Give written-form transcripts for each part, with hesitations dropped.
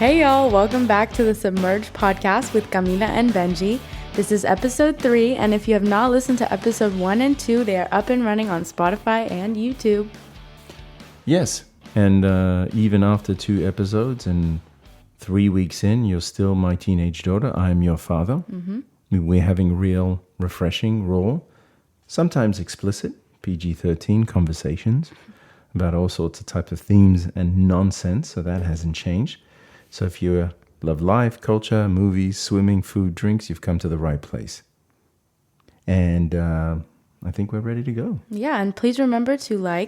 Hey y'all, welcome back to the Submerged podcast with Camila and Benji. This is episode 3, and if you have not listened to episode 1 and 2, they are up and running on Spotify and YouTube. Yes, and even after 2 episodes and 3 weeks in, you're still my teenage daughter. I'm your father. Mm-hmm. We're having real, refreshing, raw, sometimes explicit, PG-13 conversations about all sorts of types of themes and nonsense, so that hasn't changed. So if you love life, culture, movies, swimming, food, drinks, you've come to the right place. And I think we're ready to go. Yeah, and please remember to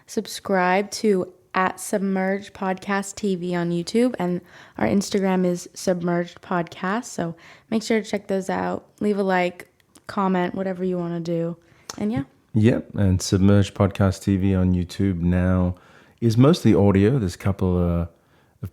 subscribe to @Submerged Podcast TV on YouTube, and our Instagram is Submerged Podcast. So make sure to check those out. Leave a like, comment, whatever you want to do. And yeah. Yep, and Submerged Podcast TV on YouTube now is mostly audio. There's a couple of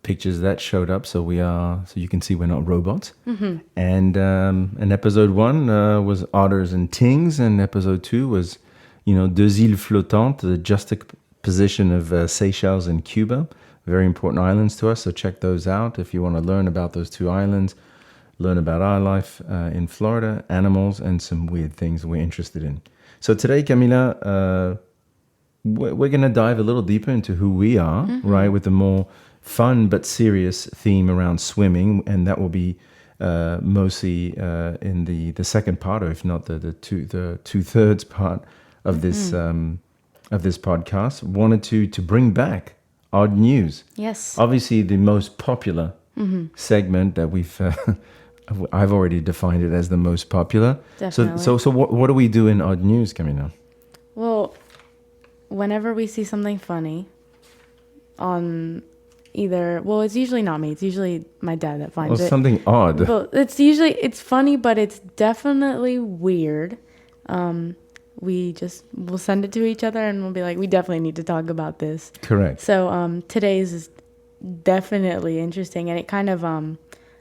pictures that showed up, so you can see we're not robots. Mm-hmm. And episode 1 was Otters and Tings, and episode 2 was, Deux îles flottantes, the juxtaposition of Seychelles and Cuba, very important islands to us. So check those out if you want to learn about those 2 islands, learn about our life in Florida, animals, and some weird things we're interested in. So today, Camila, we're going to dive a little deeper into who we are, mm-hmm. right, with a more fun but serious theme around swimming, and that will be mostly in the second part, or if not the 2/3 part of this podcast. Wanted to bring back odd news. Yes. Obviously, the most popular segment that we've I've already defined it as the most popular. Definitely. So what do we do in odd news, Camila? Well, whenever we see something funny on it's usually not me. It's usually my dad that finds it. Something odd. But it's funny, but it's definitely weird. We'll send it to each other and we'll be like, we definitely need to talk about this. Correct. So today's is definitely interesting, and it kind of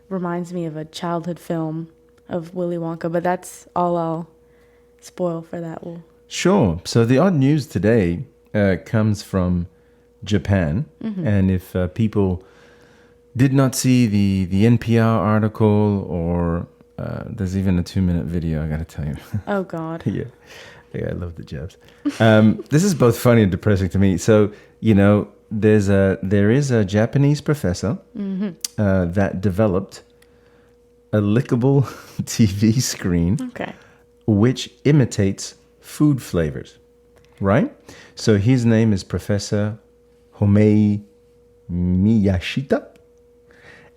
reminds me of a childhood film of Willy Wonka, but that's all I'll spoil for that. Sure. So the odd news today comes from Japan, mm-hmm. and if people did not see the NPR article, or there's even a 2-minute video, I gotta tell you. Oh God. Yeah, I love the jabs. This is both funny and depressing to me. So there is a Japanese professor mm-hmm. That developed a lickable TV screen, okay, which imitates food flavors, right? So his name is Professor Homei Miyashita,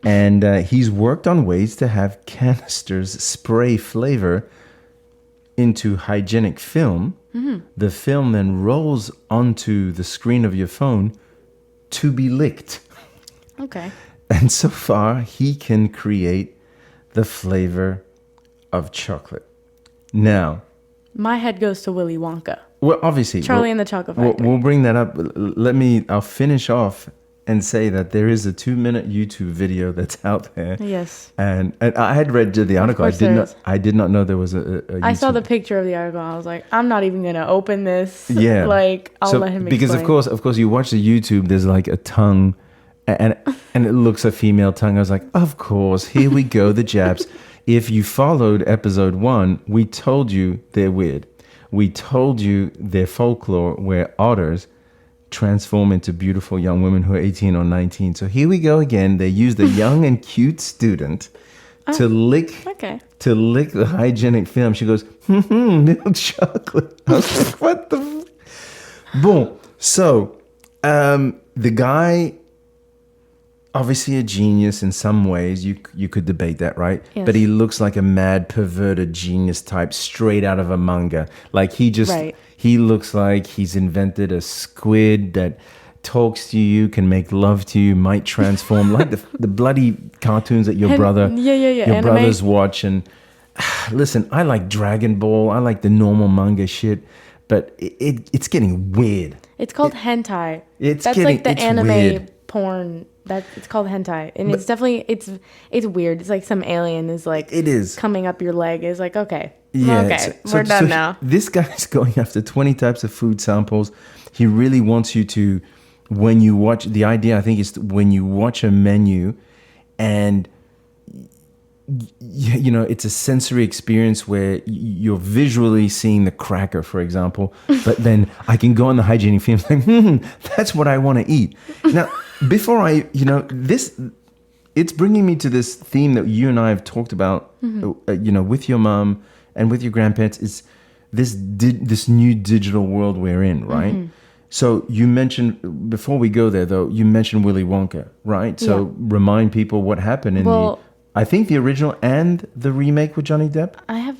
and he's worked on ways to have canisters spray flavor into hygienic film. Mm-hmm. The film then rolls onto the screen of your phone to be licked. Okay. And so far, he can create the flavor of chocolate. Now, my head goes to Willy Wonka. Well, obviously, Charlie and the Chocolate Factory. We'll bring that up. I'll finish off and say that there is a 2-minute YouTube video that's out there. Yes. And I had read the article. I did not know there was a YouTube. I saw the picture of the article. I was like, I'm not even gonna open this. Yeah. I'll let him explain. Because of course, you watch the YouTube. There's like a tongue, and it looks a female tongue. I was like, of course, here we go, the jabs. If you followed episode 1, we told you they're weird. We told you their folklore where otters transform into beautiful young women who are 18 or 19. So here we go again. They used a young and cute student to lick the hygienic film. She goes, milk chocolate. I was like, what the? Boom. So the guy, obviously a genius in some ways. You could debate that, right? Yes. But he looks like a mad, perverted genius type straight out of a manga. Like he looks like he's invented a squid that talks to you, can make love to you, might transform, like the bloody cartoons that your brothers watch. And listen, I like Dragon Ball. I like the normal manga shit, but it's getting weird. It's called hentai. It's like the anime weird. Porn. It's called hentai, and it's definitely it's weird. It's like some alien is like coming up your leg. It's like, okay, we're done now. This guy's going after 20 types of food samples. He really wants you to, when you watch, the idea I think is when you watch a menu, and you know, it's a sensory experience where you're visually seeing the cracker, for example, but then I can go on the hygienic films like, that's what I want to eat. Now, before I, you know, it's bringing me to this theme that you and I have talked about, you know, with your mom and with your grandparents, is this new digital world we're in, right? So you mentioned, before we go there though, you mentioned Willy Wonka, right? So remind people what happened in I think the original and the remake with Johnny Depp. I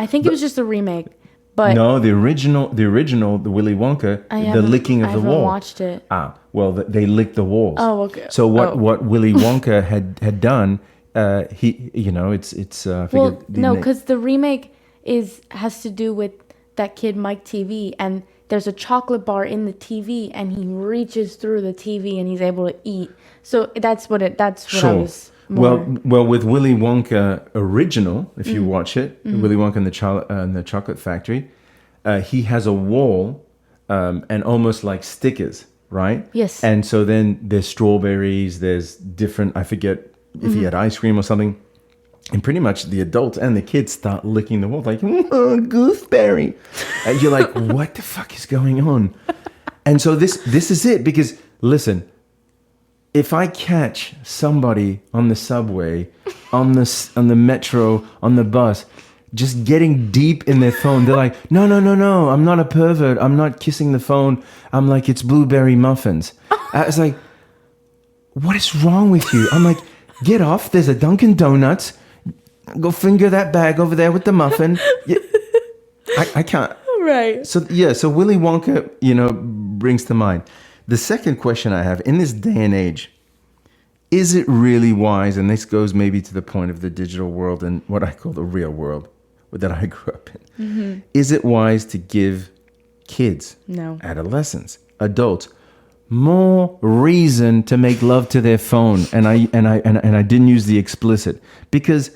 think it was just the remake, but no, the original, the Willy Wonka, the licking of the wall. I haven't watched it. Well, they licked the walls. Oh, okay. So what Willy Wonka had done, he, you know, it's because the remake has to do with that kid Mike TV, and there's a chocolate bar in the TV, and he reaches through the TV and he's able to eat. So that's what I was. Well, with Willy Wonka original, if you watch it, Willy Wonka and the Chocolate Factory, he has a wall and almost like stickers, right? Yes. And so then there's strawberries, there's different, I forget if he had ice cream or something. And pretty much the adults and the kids start licking the wall like, gooseberry. And you're like, what the fuck is going on? And so this is it, because listen, if I catch somebody on the subway, on the metro, on the bus, just getting deep in their phone, they're like, no, I'm not a pervert. I'm not kissing the phone. I'm like, it's blueberry muffins. I was like, what is wrong with you? I'm like, get off. There's a Dunkin' Donuts. Go finger that bag over there with the muffin. I can't. Right. So Willy Wonka, you know, brings to mind. The second question I have, in this day and age, is it really wise, and this goes maybe to the point of the digital world and what I call the real world that I grew up in, is it wise to give kids, adolescents, adults, more reason to make love to their phone? And I didn't use the explicit, because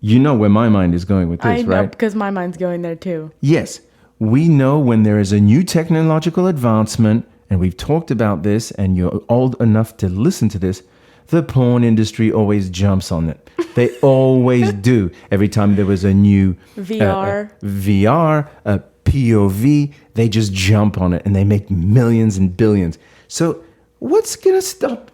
you know where my mind is going with this, I know, right? because my mind's going there too. Yes. We know when there is a new technological advancement, and we've talked about this, and you're old enough to listen to this, the porn industry always jumps on it. They always do. Every time there was a new VR, POV, they just jump on it and they make millions and billions. So what's gonna stop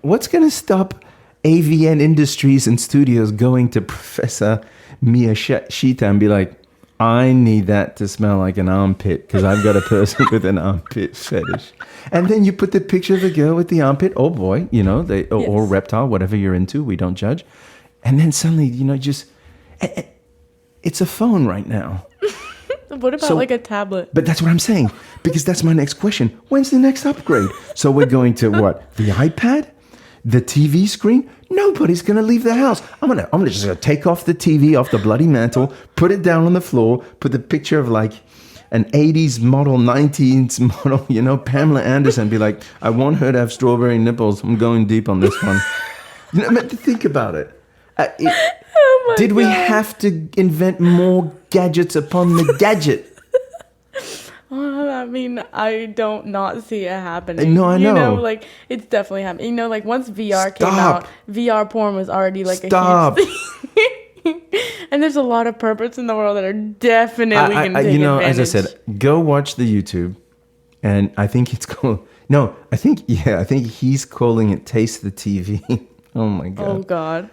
AVN Industries and studios going to Professor Miyashita and be like, I need that to smell like an armpit because I've got a person with an armpit fetish. And then you put the picture of the girl with the armpit, oh boy, you know, or reptile, whatever you're into, we don't judge. And then suddenly, you know, it's a phone right now. What about like a tablet? But that's what I'm saying, because that's my next question. When's the next upgrade? So we're going to what? The iPad? The TV screen? Nobody's going to leave the house. I'm just going to take off the TV off the bloody mantle, put it down on the floor, put the picture of like an 80s model, 19s model, you know, Pamela Anderson, be like, I want her to have strawberry nipples. I'm going deep on this one. You know, I mean, think about it. Did we have to invent more gadgets upon the gadget? I mean, I don't not see it happening. No, I know. You know, like, it's definitely happening. You know, like, once VR came out, VR porn was already, like, a huge thing. And there's a lot of perverts in the world that are definitely going to take you know, advantage. as I said, go watch the YouTube. And I think it's called... No, I think he's calling it Taste the TV. Oh, my God. Oh, God.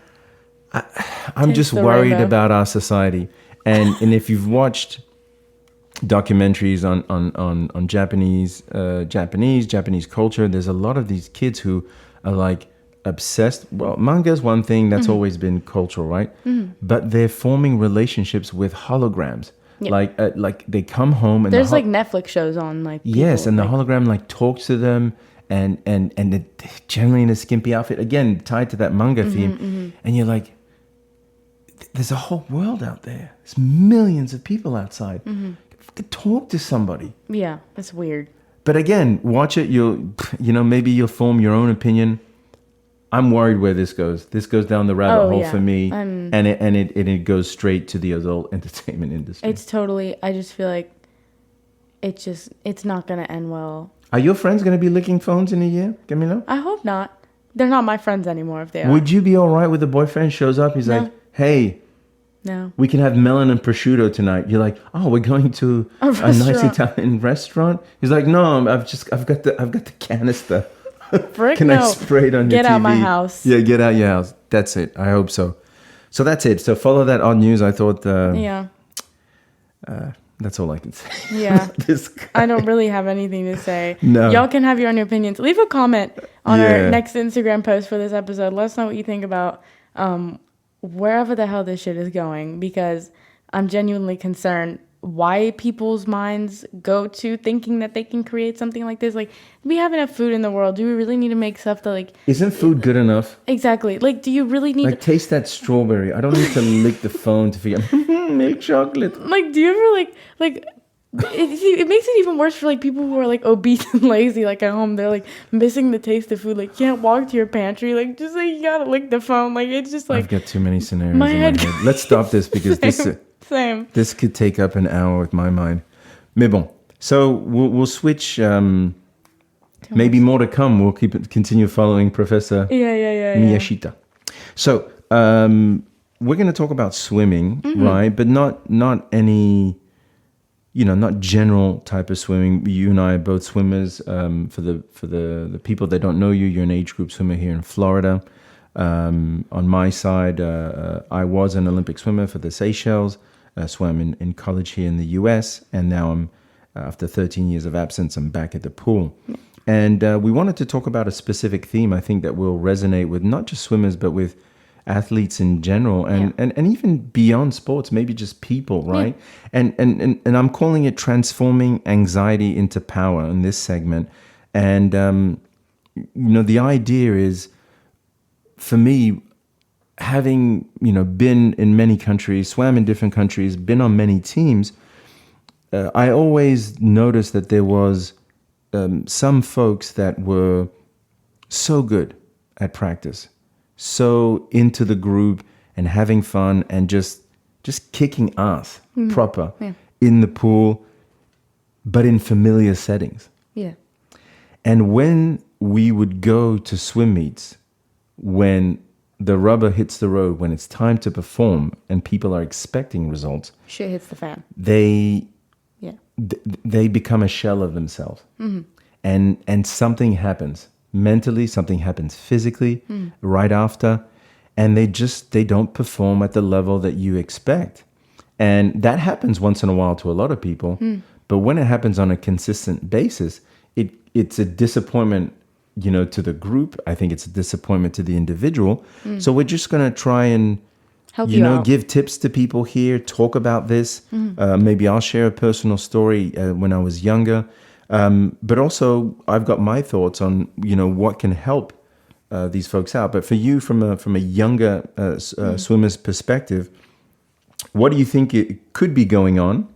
I'm just worried about our society. And if you've watched documentaries on Japanese culture, there's a lot of these kids who are like obsessed. Well, manga is one thing that's always been cultural, right? But they're forming relationships with holograms. Yep. Like they come home and there's like Netflix shows on like people, yes, and the hologram like talks to them and they're generally in a skimpy outfit, again tied to that manga theme, and you're like, there's a whole world out there. There's millions of people outside. Talk to somebody. Yeah, it's weird. But again, watch it. Maybe you'll form your own opinion. I'm worried where this goes. This goes down the rabbit hole for me, and it goes straight to the adult entertainment industry. It's totally. I just feel like it's not gonna end well. Are your friends gonna be licking phones in a year? Let me know. I hope not. They're not my friends anymore if they are. Would you be all right with the boyfriend shows up? He's No. like, hey, No. we can have melon and prosciutto tonight. You're like, oh, we're going to A a nice restaurant. Italian restaurant. He's like, no, I've got the canister. Frick, Can I no. spray it on Get your TV? out my house. Yeah, get out your house. That's it. I hope so. So that's it. So follow that odd news. I thought Yeah. that's all I can say. Yeah. This guy. I don't really have anything to say. No. Y'all can have your own opinions. Leave a comment on Yeah. our next Instagram post for this episode. Let us know what you think about wherever the hell this shit is going, because I'm genuinely concerned why people's minds go to thinking that they can create something like this. Like, we have enough food in the world. Do we really need to make stuff that, like... Isn't food good enough? Exactly. Like, do you really need... Like, taste that strawberry. I don't need to lick the phone to figure out, milk chocolate. Like, do you ever, like... It makes it even worse for, like, people who are, like, obese and lazy, like, at home. They're, like, missing the taste of food. Like, can't walk to your pantry. Like, just, like, you gotta lick the phone. Like, it's just, like... I've got too many scenarios my in head- my head. Let's stop this because Same. this could take up an hour with my mind. Mais bon. So we'll switch. Maybe more to come. We'll continue following Professor Yeah. Miyashita. So we're going to talk about swimming, right? But not any, not general type of swimming. You and I are both swimmers. For the people that don't know you, you're an age group swimmer here in Florida. On my side, I was an Olympic swimmer for the Seychelles. Swam in college here in the US, and now I'm after 13 years of absence, I'm back at the pool. And we wanted to talk about a specific theme, I think, that will resonate with not just swimmers, but with athletes in general, and even beyond sports, maybe just people, right? Yeah. And I'm calling it transforming anxiety into power in this segment. And, the idea is, for me, having, been in many countries, swam in different countries, been on many teams, I always noticed that there was some folks that were so good at practice, so into the group and having fun and just kicking ass proper in the pool, but in familiar settings. Yeah. And when we would go to swim meets, when the rubber hits the road, when it's time to perform and people are expecting results, Shit hits the fan. they become a shell of themselves. And something happens mentally, something happens physically right after, and they don't perform at the level that you expect. And that happens once in a while to a lot of people, but when it happens on a consistent basis, it's a disappointment, to the group. I think it's a disappointment to the individual. So we're just going to try and help you out. Give tips to people here, talk about this. Maybe I'll share a personal story when I was younger. But also I've got my thoughts on, what can help these folks out. But for you, from a younger swimmer's perspective, what do you think it could be going on?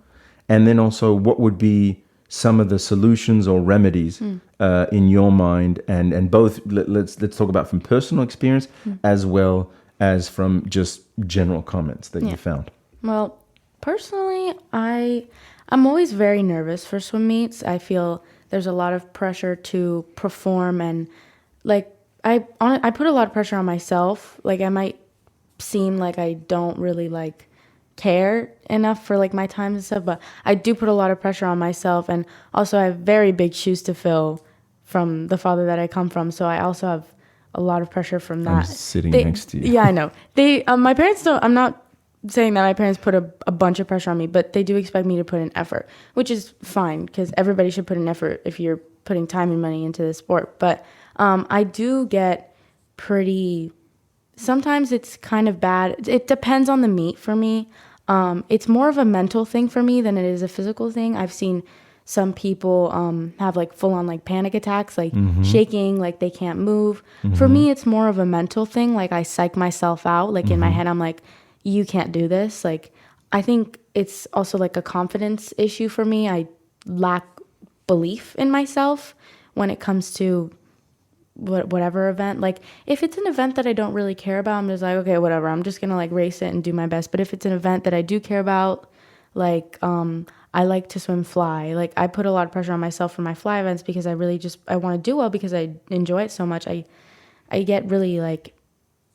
And then also, what would be some of the solutions or remedies in your mind? And both, let's talk about from personal experience as well as from just general comments that you found. Well, personally, I'm always very nervous for swim meets. I feel there's a lot of pressure to perform, and like I put a lot of pressure on myself. Like, I might seem like I don't really care enough for my times and stuff, but I do put a lot of pressure on myself, and also I have very big shoes to fill from the father that I come from. So I also have a lot of pressure from that. I'm sitting next to you. Yeah, I know. My parents don't. I'm not saying that my parents put a bunch of pressure on me, but they do expect me to put in effort, which is fine because everybody should put in effort if you're putting time and money into the sport. But I do get pretty. Sometimes it's kind of bad. It depends on the meet for me. It's more of a mental thing for me than it is a physical thing. I've seen some people have full on panic attacks, shaking, they can't move. For me, it's more of a mental thing. I psych myself out. In my head, I'm like, you can't do this. I think it's also a confidence issue for me. I lack belief in myself when it comes to whatever event. If it's an event that I don't really care about, I'm just okay, whatever, I'm just gonna race it and do my best. But if it's an event that I do care about, I like to swim fly. I put a lot of pressure on myself for my fly events because I really I want to do well because I enjoy it so much. I get really like,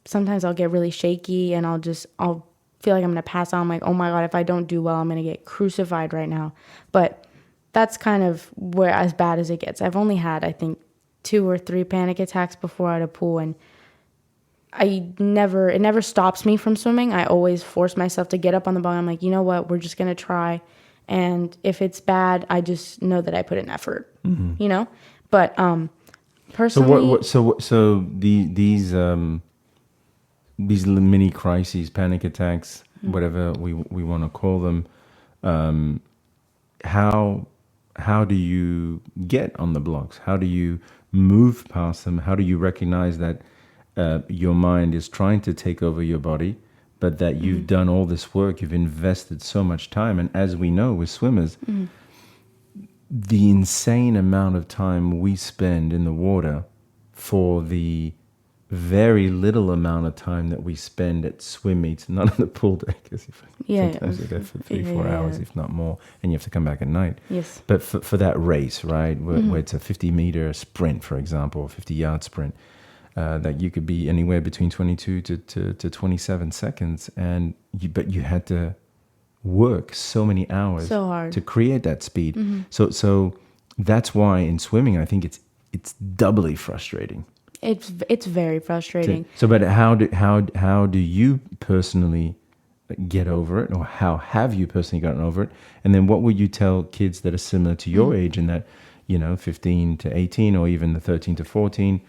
sometimes I'll get really shaky and I'll feel like I'm going to pass out. I'm like, oh my God, if I don't do well, I'm going to get crucified right now. But that's kind of where as bad as it gets. I've only had, I think, 2 or 3 panic attacks before at a pool, and it never stops me from swimming. I always force myself to get up on the ball. I'm like, you know what, we're just going to try. And if it's bad, I just know that I put in effort, you know? But personally... These mini crises, panic attacks, whatever we want to call them, how do you get on the blocks? How do you move past them? How do you recognize that your mind is trying to take over your body, but that you've done all this work, you've invested so much time? And as we know with swimmers, the insane amount of time we spend in the water for the very little amount of time that we spend at swim meets, not on the pool deck, because sometimes you're there for 3-4 hours, if not more, and you have to come back at night. Yes. But for that race, right, where it's a 50-meter sprint, for example, or 50-yard sprint, that you could be anywhere between 22 to 27 seconds, but you had to work so many hours so hard to create that speed. So that's why in swimming, I think it's doubly frustrating. It's very frustrating. But how do you personally get over it, or how have you personally gotten over it? And then what would you tell kids that are similar to your age in that 15 to 18 or even the 13 to 14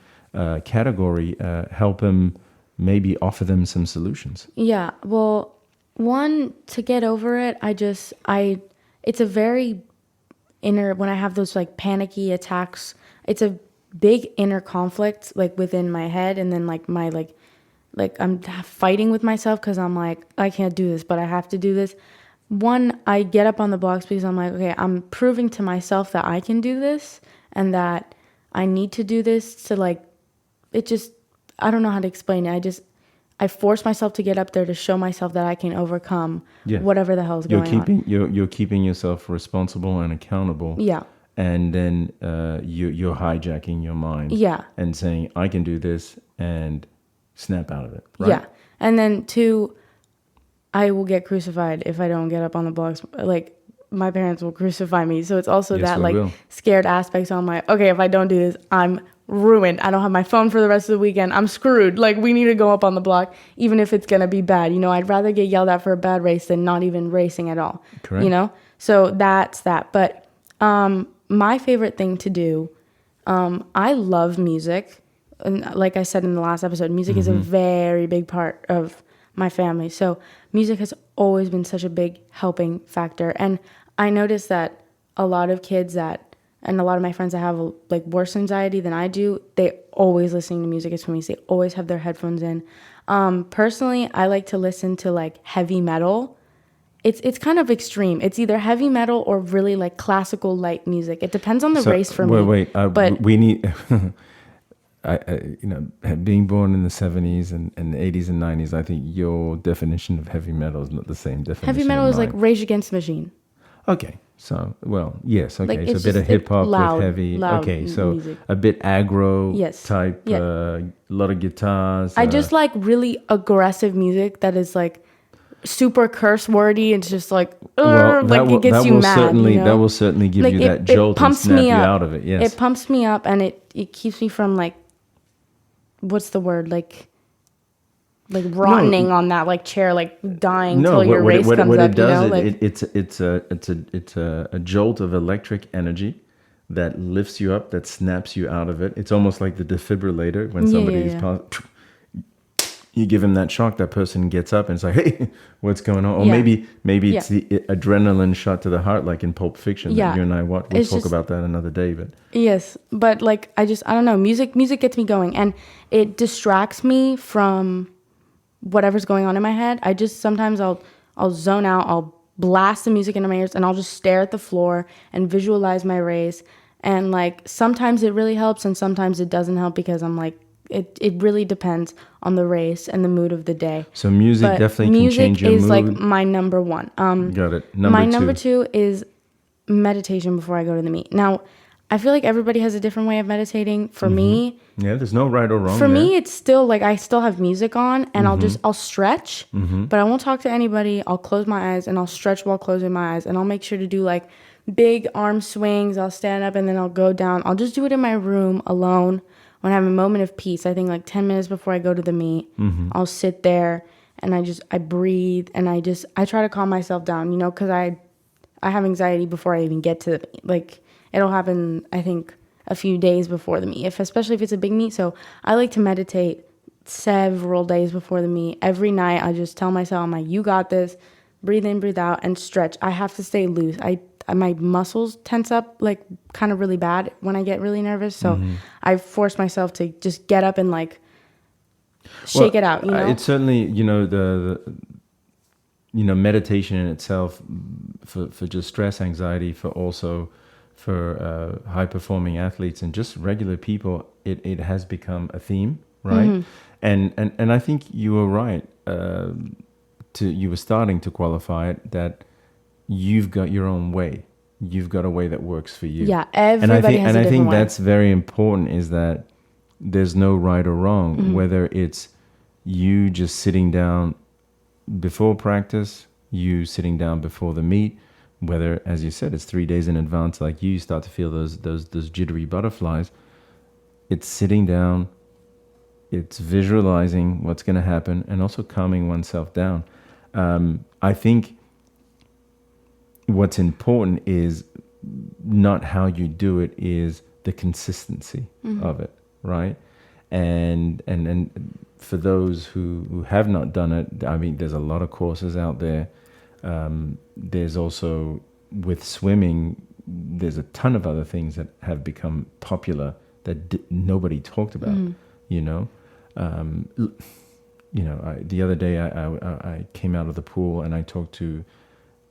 category? Help them, maybe offer them some solutions. Yeah. Well, one, to get over it, it's a very inner, when I have those like panicky attacks, it's a big inner conflict like within my head, and then like my like I'm fighting with myself because I'm like, I can't do this, but I have to do this. One, I get up on the blocks because I'm like, okay, I'm proving to myself that I can do this and that I need to do this to like, it just, I don't know how to explain it. I force myself to get up there to show myself that I can overcome whatever the hell's going on. You're keeping yourself responsible and accountable. Yeah. And then you're hijacking your mind. Yeah. And saying, I can do this, and snap out of it. Right? Yeah. And then 2, I will get crucified if I don't get up on the blocks. Like, my parents will crucify me. So it's also that like scared aspect. So I'm like, okay, if I don't do this, I'm ruined. I don't have my phone for the rest of the weekend. I'm screwed. Like, we need to go up on the block, even if it's going to be bad. I'd rather get yelled at for a bad race than not even racing at all. Correct. So that's that. But my favorite thing to do, I love music. And like I said in the last episode, music is a very big part of my family. So music has always been such a big helping factor. And I noticed that a lot of kids and a lot of my friends that have like worse anxiety than I do, they always listening to music at swim meets. They always have their headphones in. Personally, I like to listen to like heavy metal. It's kind of extreme. It's either heavy metal or really like classical light music. It depends on the race for me. But we need, being born in the 70s and the 80s and 90s, I think your definition of heavy metal is not the same definition. Heavy metal is like Rage Against the Machine. Okay, so yes, okay, like, so a bit of hip hop with heavy. Loud okay, so music. A bit aggro type. Yeah. A lot of guitars. I just like really aggressive music that is like super curse wordy. It's just like, it gets you mad. That will certainly give you that jolt and snap you out of it. Yes, it pumps me up, and it keeps me from like, what's the word, like rotting on that like chair, like dying till your race comes up. What it does, it's a jolt of electric energy that lifts you up, that snaps you out of it. It's almost like the defibrillator when somebody's you give him that shock, that person gets up and it's like, hey, what's going on? Or maybe it's the adrenaline shot to the heart, like in Pulp Fiction that you and I watch. We'll talk about that another day. But yes, but like I don't know, music gets me going, and it distracts me from whatever's going on in my head. Sometimes I'll zone out, I'll blast the music into my ears, and I'll just stare at the floor and visualize my race. And like sometimes it really helps, and sometimes it doesn't help, because I'm like, it really depends on the race and the mood of the day. So music definitely can change your mood. Music is like my number one. Got it. Number two is meditation before I go to the meet. Now, I feel like everybody has a different way of meditating. For me, Yeah, there's no right or wrong for there. me, it's still like I still have music on and I'll stretch, but I won't talk to anybody. I'll close my eyes and I'll stretch while closing my eyes, and I'll make sure to do like big arm swings. I'll stand up and then I'll go down. I'll just do it in my room alone when I have a moment of peace. I think like 10 minutes before I go to the meet, I'll sit there and I breathe and I try to calm myself down, you know, because I have anxiety before I even get to the meet. Like it'll happen, I think, a few days before the meet, especially if it's a big meet. So I like to meditate several days before the meet. Every night I just tell myself, I'm like, you got this. Breathe in, breathe out, and stretch. I have to stay loose. My muscles tense up like kind of really bad when I get really nervous. So I force myself to just get up and like shake it out, you know? It's certainly, you know, the meditation in itself for just stress, anxiety, for high performing athletes and just regular people, it has become a theme, right? And I think you were right. You were starting to qualify it that you've got your own way. You've got a way that works for you. Yeah, everybody has a different way. And I think that's very important, is that there's no right or wrong, whether it's you just sitting down before practice, you sitting down before the meet, whether, as you said, it's 3 days in advance, like you start to feel those jittery butterflies. It's sitting down, it's visualizing what's going to happen, and also calming oneself down. I think what's important is not how you do it, is the consistency of it, right? And for those who have not done it, I mean, there's a lot of courses out there. There's also, with swimming, there's a ton of other things that have become popular that nobody talked about, you know? The other day I came out of the pool and I talked to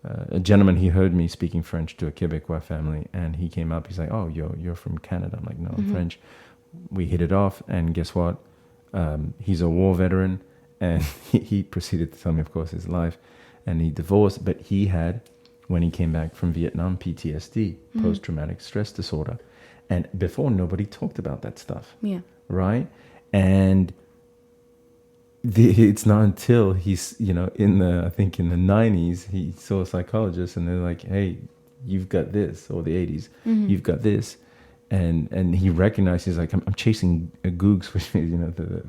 a gentleman. He heard me speaking French to a Quebecois family, and he came up. He's like, "Oh, you're from Canada." I'm like, "No, I'm French." We hit it off, and guess what? He's a war veteran, and he proceeded to tell me, of course, his life. And he divorced, but he had, when he came back from Vietnam, PTSD, post-traumatic stress disorder. And before, nobody talked about that stuff. Yeah. Right? And it's not until he's, I think in the 90s, he saw a psychologist and they're like, "Hey, you've got this," or the 80s, "You've got this." And he recognized, he's like, I'm chasing googs, which means, the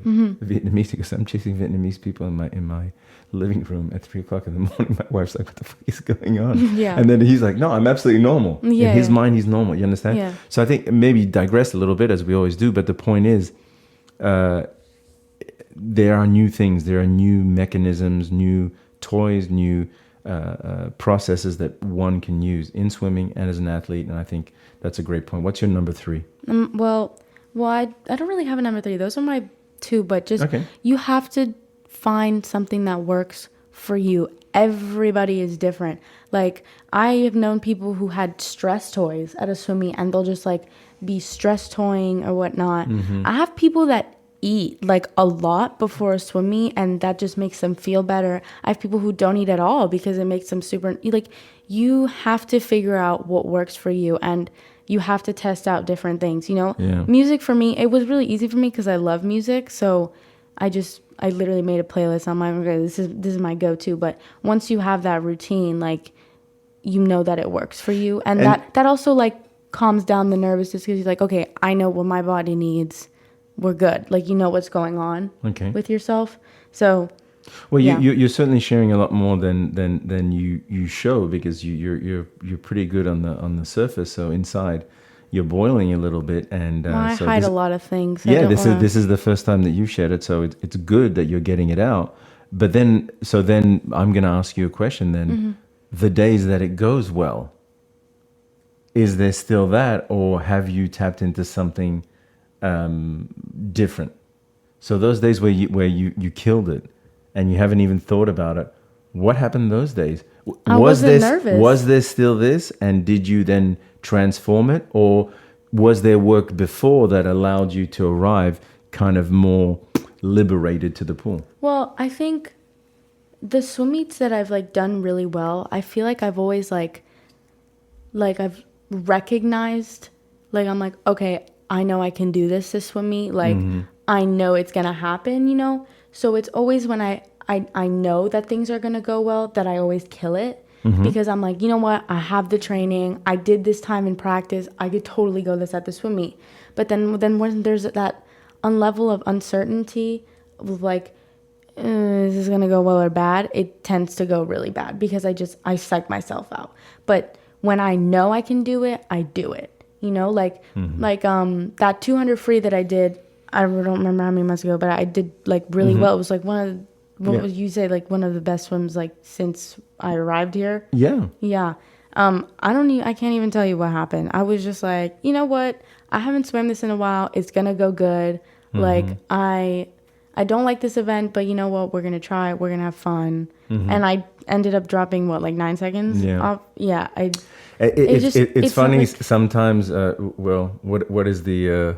Vietnamese, because I'm chasing Vietnamese people in my living room at 3:00 in the morning. My wife's like, "What the fuck is going on?" Yeah. And then he's like, "No, I'm absolutely normal." Yeah, in his mind, he's normal. You understand? Yeah. So I think maybe digress a little bit, as we always do. But the point is, there are new things, there are new mechanisms, new toys, new processes that one can use in swimming and as an athlete. And I think that's a great point. What's your number 3? Well, I don't really have a number 3. Those are my 2, but just you have to find something that works for you. Everybody is different. Like, I have known people who had stress toys at a swim meet, and they'll just like be stress toying or whatnot. I have people that eat like a lot before a swim meet, and that just makes them feel better. I have people who don't eat at all because it makes them super, like, you have to figure out what works for you, and you have to test out different things, Music for me, it was really easy for me because I love music. So I literally made a playlist on my, this is my go-to. But once you have that routine, like, that it works for you, and that also like calms down the nervousness, because you're like, okay, I know what my body needs. We're good. Like, what's going on with yourself. So, well, yeah. you're certainly sharing a lot more than you show, because you're pretty good on the surface. So inside, you're boiling a little bit, and I hide a lot of things. This is the first time that you've shared it, so it's good that you're getting it out. But then I'm going to ask you a question. Then, the days that it goes well, is there still that, or have you tapped into something different? So those days where you killed it and you haven't even thought about it, what happened those days? I wasn't nervous. Was there still this, and did you then transform it, or was there work before that allowed you to arrive kind of more liberated to the pool? Well, I think the swim meets that I've like done really well, I feel like I've always like I've recognized Like, I'm like, okay, I know I can do this swim meet. Like, I know it's going to happen, you know? So it's always when I know that things are going to go well that I always kill it. Because I'm like, you know what? I have the training. I did this time in practice. I could totally go this at the swim meet. But then when there's that level of uncertainty of like, is this going to go well or bad? It tends to go really bad because I psych myself out. But when I know I can do it, I do it. You know, like that 200 free that I did, I don't remember how many months ago, but I did like really well. It was like what would you say, like one of the best swims like since I arrived here? Yeah. Yeah. I can't even tell you what happened. I was just like, you know what? I haven't swam this in a while. It's going to go good. Like I don't like this event, but you know what? We're going to try. We're going to have fun. And I ended up dropping like 9 seconds off. Yeah. It's funny sometimes. Well, what is the?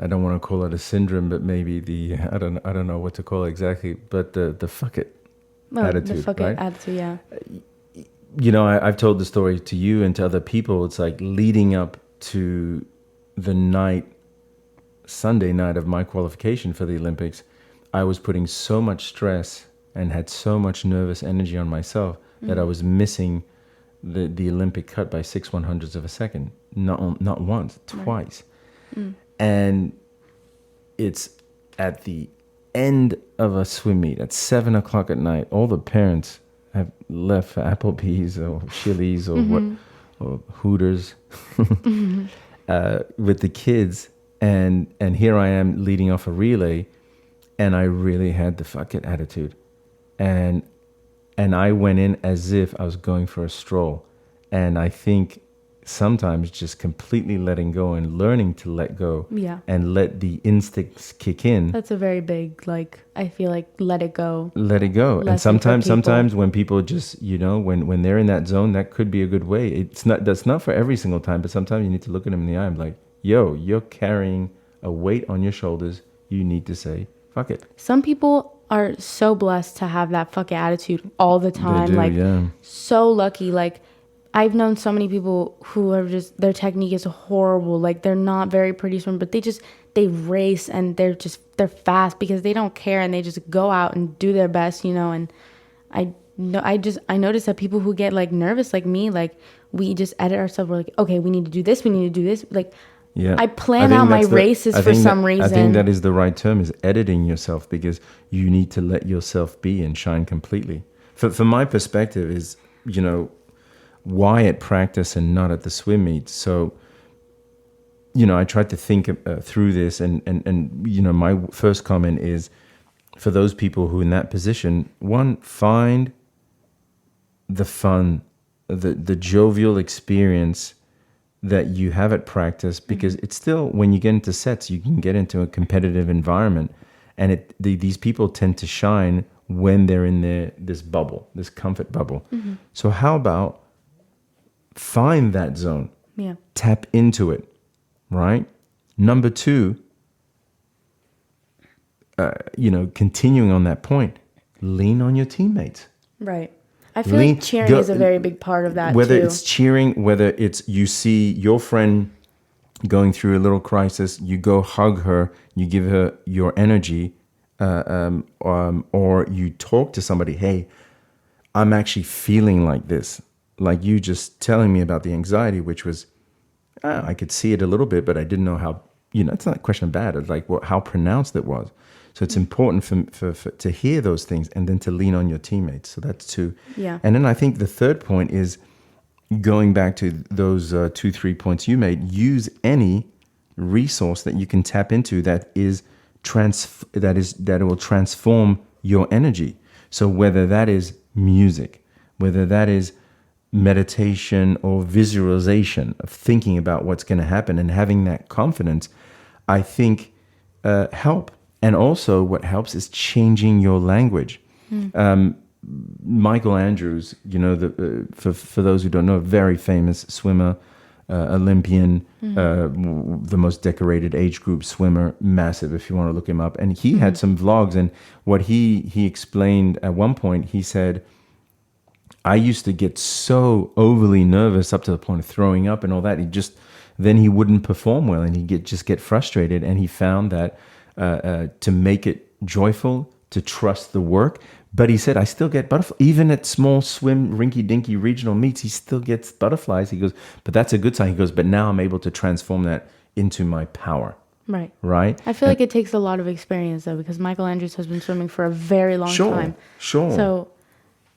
I don't want to call it a syndrome, but maybe I don't know what to call it exactly. But the fuck it attitude, the fuck right? it attitude, yeah. You know, I've told the story to you and to other people. It's like leading up to the Sunday night of my qualification for the Olympics, I was putting so much stress and had so much nervous energy on myself that I was missing the Olympic cut by 6/100ths of a second. Not once, twice. Right. And it's at the end of a swim meet at 7:00 at night. All the parents have left for Applebee's or Chili's or or Hooters with the kids, and here I am leading off a relay, and I really had the fuck it attitude, and I went in as if I was going for a stroll, and I think sometimes just completely letting go and learning to let go and let the instincts kick in. That's a very big, like, I feel like let it go. And sometimes when people just, you know, when they're in that zone, that could be a good way. That's not for every single time, but sometimes you need to look at them in the eye and be like, yo, you're carrying a weight on your shoulders. You need to say, fuck it. Some people are so blessed to have that fuck it attitude all the time. They do, so lucky. Like, I've known so many people who are just, their technique is horrible. Like, they're not very pretty swim, but they race and they're fast because they don't care and they just go out and do their best, you know. And I notice that people who get like nervous like me, like we just edit ourselves. We're like, okay, we need to do this. We need to do this. Like, I plan out my races for some reason. I think that is the right term, is editing yourself, because you need to let yourself be and shine completely. From my perspective is, you know, why at practice and not at the swim meet? So, you know, I tried to think through this, and you know, my first comment is for those people who are in that position, one, find the fun, the jovial experience that you have at practice, because it's still, when you get into sets, you can get into a competitive environment, and these people tend to shine when they're in this bubble, this comfort bubble. So how about find that zone, tap into it, right? Number two, you know, continuing on that point, lean on your teammates. Right. I feel like cheering is a very big part of that, whether too. It's cheering, whether it's you see your friend going through a little crisis, you go hug her, you give her your energy, or you talk to somebody, hey, I'm actually feeling like this. Like you just telling me about the anxiety, which was, I could see it a little bit, but I didn't know how, you know, it's not a question of bad. It's like how pronounced it was. So it's important for to hear those things and then to lean on your teammates. So that's two. Yeah. And then I think the third point is going back to those 2-3 points you made. Use any resource that you can tap into that will transform your energy. So whether that is music, whether that is meditation or visualization of thinking about what's going to happen and having that confidence, I think help. And also what helps is changing your language. Michael Andrews, you know, for those who don't know, a very famous swimmer, Olympian, the most decorated age group swimmer, massive if you want to look him up. And he had some vlogs, and what he explained at one point, he said, I used to get so overly nervous up to the point of throwing up and all that. then he wouldn't perform well, and he'd just get frustrated. And he found that to make it joyful, to trust the work. But he said, I still get butterflies. Even at small swim, rinky-dinky regional meets, he still gets butterflies. He goes, but that's a good sign. He goes, but now I'm able to transform that into my power. Right. Right? I feel like it takes a lot of experience, though, because Michael Andrews has been swimming for a very long time. Sure. So,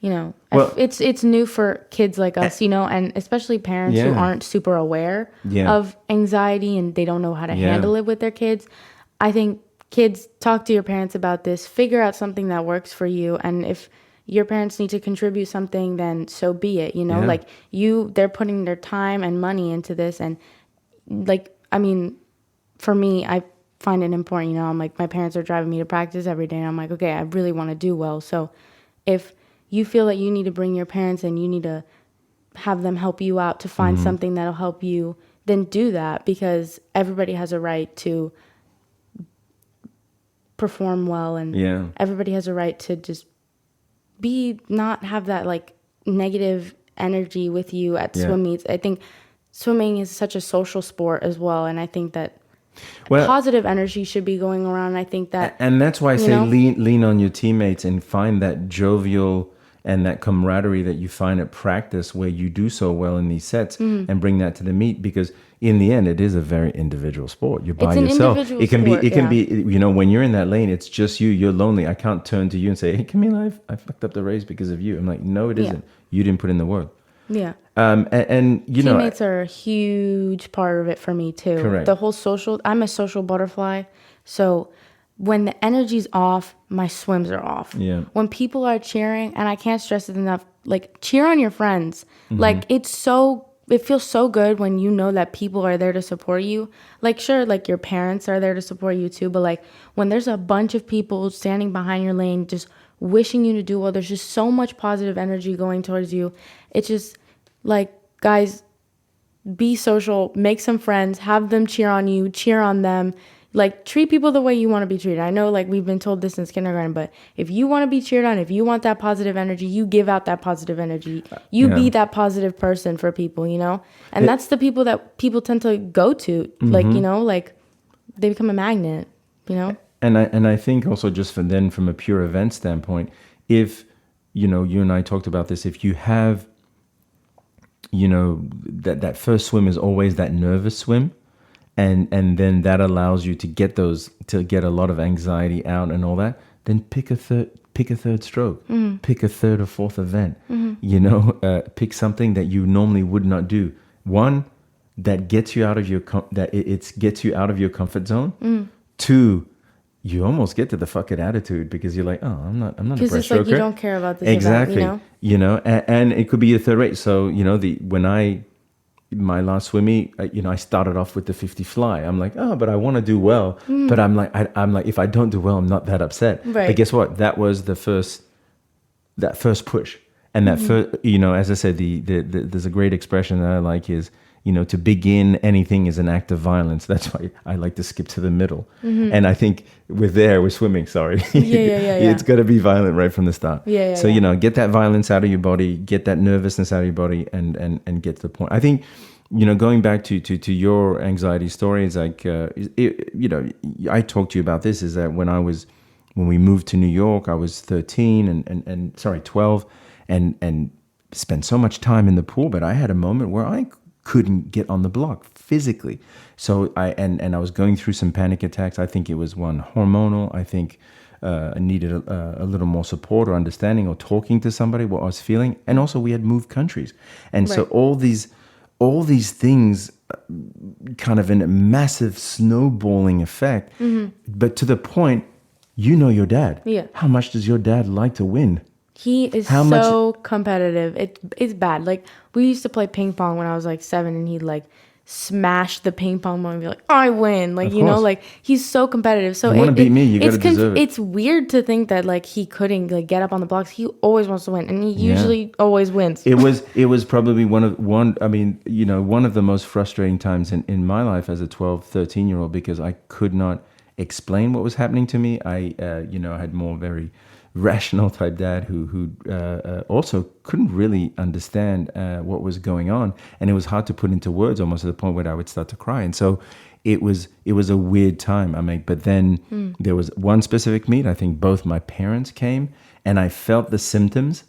it's new for kids like us, and especially parents who aren't super aware of anxiety and they don't know how to handle it with their kids. I think kids, talk to your parents about this, figure out something that works for you. And if your parents need to contribute something, then so be it, like they're putting their time and money into this. And for me, I find it important, I'm like, my parents are driving me to practice every day. And I'm like, okay, I really want to do well. So if you feel that you need to bring your parents and you need to have them help you out to find something that'll help you, then do that, because everybody has a right to perform well, and everybody has a right to just not have that like negative energy with you at swim meets. I think swimming is such a social sport as well, and I think that positive energy should be going around. I think that, and that's why I say lean on your teammates and find that jovial and that camaraderie that you find at practice where you do so well in these sets, and bring that to the meet, because in the end, it is a very individual sport. You're by yourself. It can be, when you're in that lane, it's just you. You're lonely. I can't turn to you and say, hey, Camila, I fucked up the race because of you. I'm like, no, it isn't. You didn't put in the work. Yeah. And teammates are a huge part of it for me too. Correct. The whole I'm a social butterfly. So when the energy's off, my swims are off. Yeah. When people are cheering, and I can't stress it enough, like, cheer on your friends. Like, it feels so good when you know that people are there to support you. Like, sure, like, your parents are there to support you too, but like, when there's a bunch of people standing behind your lane just wishing you to do well, there's just so much positive energy going towards you. It's just like, guys, be social, make some friends, have them cheer on you, cheer on them. Like, treat people the way you want to be treated. I know, like, we've been told this since kindergarten, but if you want to be cheered on, if you want that positive energy, you give out that positive energy. You be that positive person for people, And that's the people that people tend to go to, like, like, they become a magnet, And I think also, just from a pure event standpoint, if, you and I talked about this, if you have, that first swim is always that nervous swim. And then that allows you to get a lot of anxiety out and all that. Then pick a third stroke, pick a third or fourth event. Pick something that you normally would not do. One that gets you out of your gets you out of your comfort zone. Two, you almost get to the fuck it attitude, because you're like, oh, I'm not a breaststroker. Because it's like, you don't care about this exactly. Event, and it could be a third rate. So my last swim meet, I started off with the 50 fly. I'm like, oh, but I want to do well. But I'm like, if I don't do well, I'm not that upset. Right. But guess what? That was that first push. And that first, as I said, there's a great expression that I like is, to begin anything is an act of violence. That's why I like to skip to the middle. And I think we're swimming, sorry. Yeah. It's got to be violent right from the start. So, get that violence out of your body, get that nervousness out of your body, and get to the point. I think, going back to your anxiety story, it's like, I talked to you about this, is that when we moved to New York, I was 12 and spent so much time in the pool, but I had a moment where I couldn't get on the block physically. So I was going through some panic attacks. I think it was one hormonal. I think I needed a little more support or understanding or talking to somebody what I was feeling. And also we had moved countries. And so all these things kind of in a massive snowballing effect. But to the point, your dad. Yeah. How much does your dad like to win? He is so competitive. It's bad. Like, we used to play ping pong when I was like 7, and he'd like smash the ping pong ball and be like, I win. Like, like, he's so competitive. So you want to beat me, you got to deserve it. It's weird to think that like he couldn't like get up on the blocks. He always wants to win, and he usually always wins. It was probably one of the most frustrating times in my life as a 12, 13-year-old, because I could not explain what was happening to me. I had more very rational type dad who also couldn't really understand what was going on, and it was hard to put into words, almost to the point where I would start to cry. And so it was a weird time. I mean, but then there was one specific meet. I think both my parents came, and I felt the symptoms.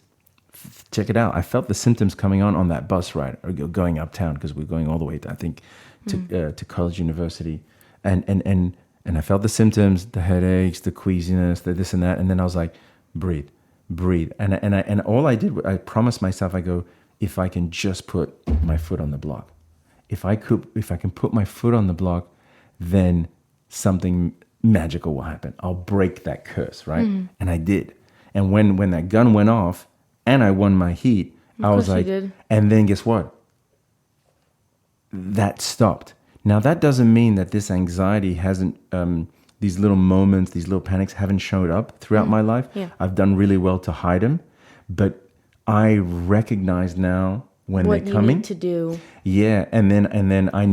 Check it out. I felt the symptoms coming on that bus ride, or going uptown, because we're going all the way, I think, to college, university, and I felt the symptoms, the headaches, the queasiness, the this and that, and then I was like, breathe, and all I did, I promised myself, I go, if I can just put my foot on the block, if I can put my foot on the block, then something magical will happen. I'll break that curse, right? And I did. And when that gun went off, and I won my heat, I was like, and then guess what? That stopped. Now, that doesn't mean that this anxiety hasn't, these little moments, these little panics haven't showed up throughout my life. Yeah. I've done really well to hide them, but I recognize now when they're coming. What you need to do. Yeah, and then I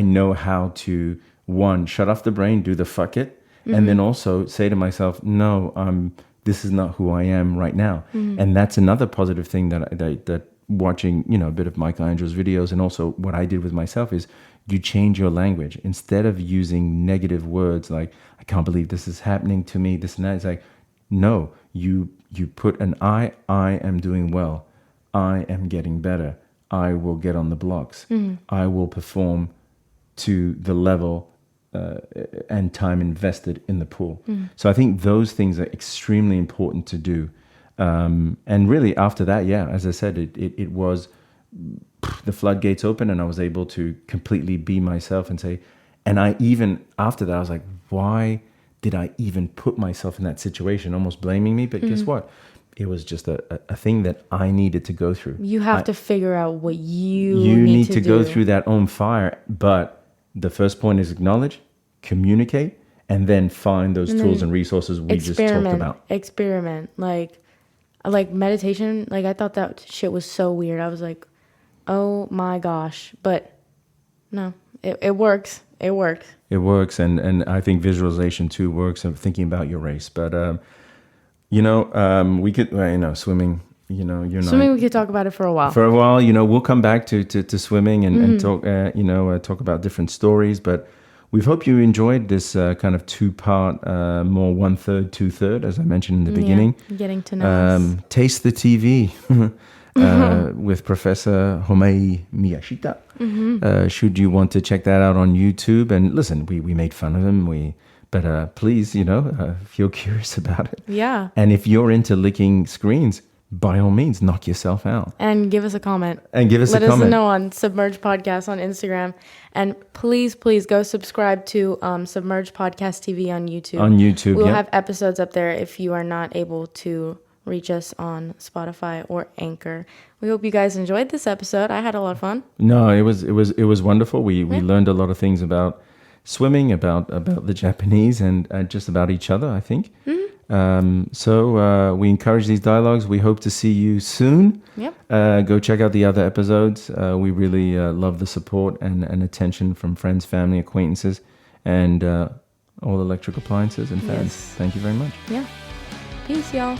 know how to, one, shut off the brain, do the fuck it, and then also say to myself, no, this is not who I am right now. And that's another positive thing that watching, a bit of Michelangelo's videos, and also what I did with myself, is you change your language. Instead of using negative words like, I can't believe this is happening to me, this and that, it's like, no, you put an I am doing well. I am getting better. I will get on the blocks. I will perform to the level and time invested in the pool. So I think those things are extremely important to do. And really after that, yeah, as I said, it was the floodgates open, and I was able to completely be myself and say, and I even after that, I was like, why did I even put myself in that situation? Almost blaming me. But guess what? It was just a thing that I needed to go through. You have to figure out what you need to go through that own fire. But the first point is acknowledge, communicate, and then find those tools and resources we just talked about. Experiment. Like meditation. Like, I thought that shit was so weird. I was like, oh my gosh. But no, it works. It works. It works. And I think visualization too works, and thinking about your race. But, we could, swimming, Swimming, we could talk about it for a while. We'll come back to swimming and talk, talk about different stories. But we hope you enjoyed this kind of two-part, more 1/3, 2/3, as I mentioned in the beginning. Getting to know us. Taste the TV with Professor Homei Miyashita. Should you want to check that out on YouTube. And listen, we made fun of him. But please, if you're curious about it. Yeah. And if you're into licking screens, by all means, knock yourself out. And give us a comment. Let us know on Submerged Podcast on Instagram. And please go subscribe to Submerged Podcast TV on YouTube. We'll have episodes up there if you are not able to reach us on Spotify or Anchor. We hope you guys enjoyed this episode. I had a lot of fun. No, it was wonderful. We learned a lot of things about swimming, about the Japanese, and just about each other, I think. So we encourage these dialogues. We hope to see you soon. Yep. Go check out the other episodes. We really love the support and attention from friends, family, acquaintances, and all electric appliances and fans. Yes. Thank you very much. Yeah. Peace, y'all.